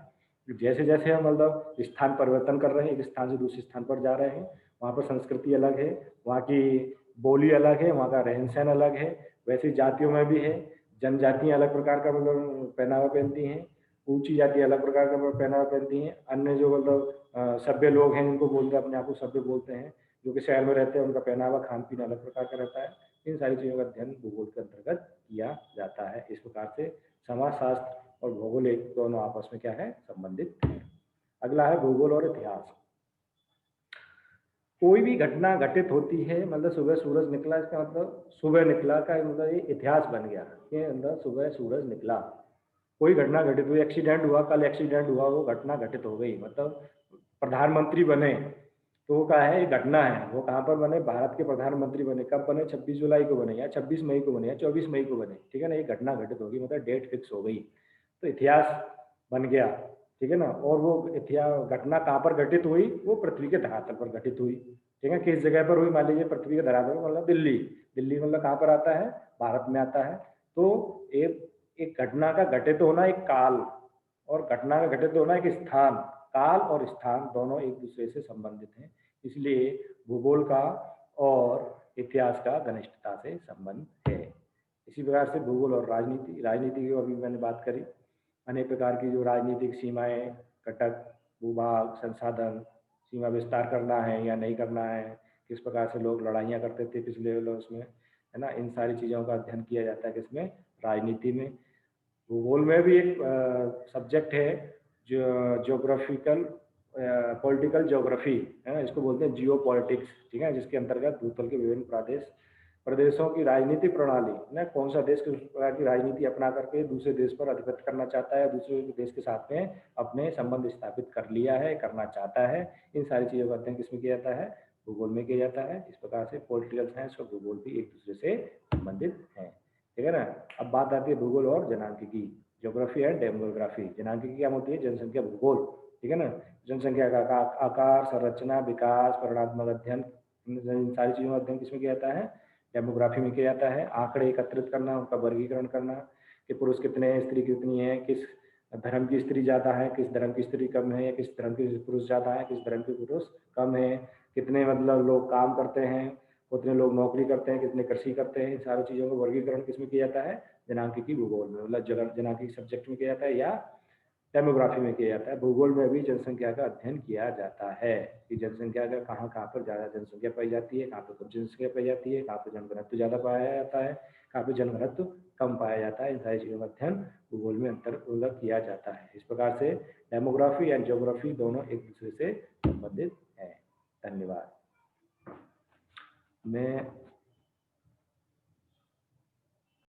जैसे जैसे हम मतलब स्थान परिवर्तन कर रहे हैं, एक स्थान से दूसरे स्थान पर जा रहे हैं, वहाँ पर संस्कृति अलग है, वहाँ की बोली अलग है, वहाँ का रहन सहन अलग है। वैसे जातियों में भी है, जनजातियाँ अलग प्रकार का मतलब पहनावा पहनती हैं, ऊंची जाति अलग प्रकार का पहनावा पहनती हैं। अन्य जो मतलब सभ्य लोग हैं, जिनको बोलते हैं, अपने आप को सभ्य बोलते हैं, जो कि शहर में रहते हैं, उनका पहनावा खान पीन अलग प्रकार का रहता है। इन सारी चीज़ों का अध्ययन भूगोल के अंतर्गत किया जाता है। इस प्रकार से समाजशास्त्र और भौगोलिक दोनों आपस में क्या है, संबंधित है। अगला है भूगोल और इतिहास। कोई भी घटना घटित होती है, मतलब सुबह सूरज निकला, इसका मतलब सुबह निकला का मतलब ये इतिहास बन गया कि अंदर सुबह सूरज निकला। कोई घटना घटित हुई, एक्सीडेंट हुआ, कल एक्सीडेंट हुआ, वो घटना घटित हो गई। मतलब प्रधानमंत्री बने तो वो क्या है, एक घटना है। वो कहाँ पर बने, भारत के प्रधानमंत्री बने, कब बने, 26 जुलाई को बने, या 26 मई को बने, या 24 मई को बने, ठीक है ना। एक घटना घटित होगी, मतलब डेट फिक्स हो गई, तो इतिहास बन गया, ठीक है ना। और वो इतिहास घटना कहाँ पर घटित हुई, वो पृथ्वी के धरातल पर घटित हुई, ठीक है। किस जगह पर हुई, मान लीजिए पृथ्वी के धरातल पर, मतलब दिल्ली। दिल्ली मतलब कहाँ पर आता है, भारत में आता है। तो एक घटना का घटित होना एक काल, और घटना का घटित होना एक स्थान, काल और स्थान दोनों एक दूसरे से संबंधित हैं। इसलिए भूगोल का और इतिहास का घनिष्ठता से संबंध है। इसी प्रकार से भूगोल और राजनीति, राजनीति की अभी मैंने बात करी। अनेक प्रकार की जो राजनीतिक सीमाएं, कटक, भूभाग, संसाधन, सीमा विस्तार करना है या नहीं करना है, किस प्रकार से लोग लड़ाइयाँ करते थे पिछले उसमें, है ना। इन सारी चीज़ों का अध्ययन किया जाता है किसमें, राजनीति में। भूगोल में भी एक सब्जेक्ट है जो ज्योग्राफिकल, पॉलिटिकल ज्योग्राफी है ना, इसको बोलते हैं जियो पॉलिटिक्स, ठीक है। जिसके अंतर्गत भूतल के विभिन्न प्रदेशों की राजनीतिक प्रणाली ना, कौन सा देश किस प्रकार की राजनीति अपना करके दूसरे देश पर अधिपत्य करना चाहता है, दूसरे देश के साथ में अपने संबंध स्थापित कर लिया है, करना चाहता है। इन सारी चीज़ों का अध्ययन किसमें किया जाता है, भूगोल में किया जाता है। इस प्रकार से पॉलिटिकल साइंस और भूगोल भी एक दूसरे से संबंधित हैं, ठीक है ना। अब बात आती है भूगोल और जनांकिकी, ज्योग्राफी एंड डेमोग्राफी। जनांकिकी क्या होती है, जनसंख्या भूगोल, ठीक है ना। जनसंख्या का आकार, संरचना, विकास, परिणात्मक अध्ययन, इन सारी चीज़ों का अध्ययन किसमें किया जाता है, डेमोग्राफी में किया जाता है। आंकड़े एकत्रित करना, उनका वर्गीकरण करना कि पुरुष कितने हैं, स्त्री कितनी है, किस धर्म की स्त्री ज़्यादा है, किस धर्म की स्त्री कम है, किस धर्म के पुरुष ज़्यादा है, किस धर्म के पुरुष कम है, कितने मतलब लोग काम करते हैं, कितने लोग नौकरी करते हैं, कितने कृषि करते हैं। इन सारी चीज़ों का वर्गीकरण किसमें किया जाता है, जनांकिकी भूगोल में, मतलब जनांकिकी सब्जेक्ट में किया जाता है या डेमोग्राफी में किया जाता है। भूगोल में भी जनसंख्या का अध्ययन किया जाता है कि जनसंख्या का कहाँ कहाँ पर ज़्यादा जनसंख्या पाई जाती है, कहाँ पर कम जनसंख्या पाई जाती है, कहाँ पर जनघनत्व ज़्यादा पाया जाता है, कहाँ पर जनघनत्व कम पाया जाता है। इन सारी चीज़ों का अध्ययन भूगोल में अंतर्गत किया जाता है। इस प्रकार से डेमोग्राफी एंड ज्योग्राफी दोनों एक दूसरे से संबंधित हैं। धन्यवाद। मैं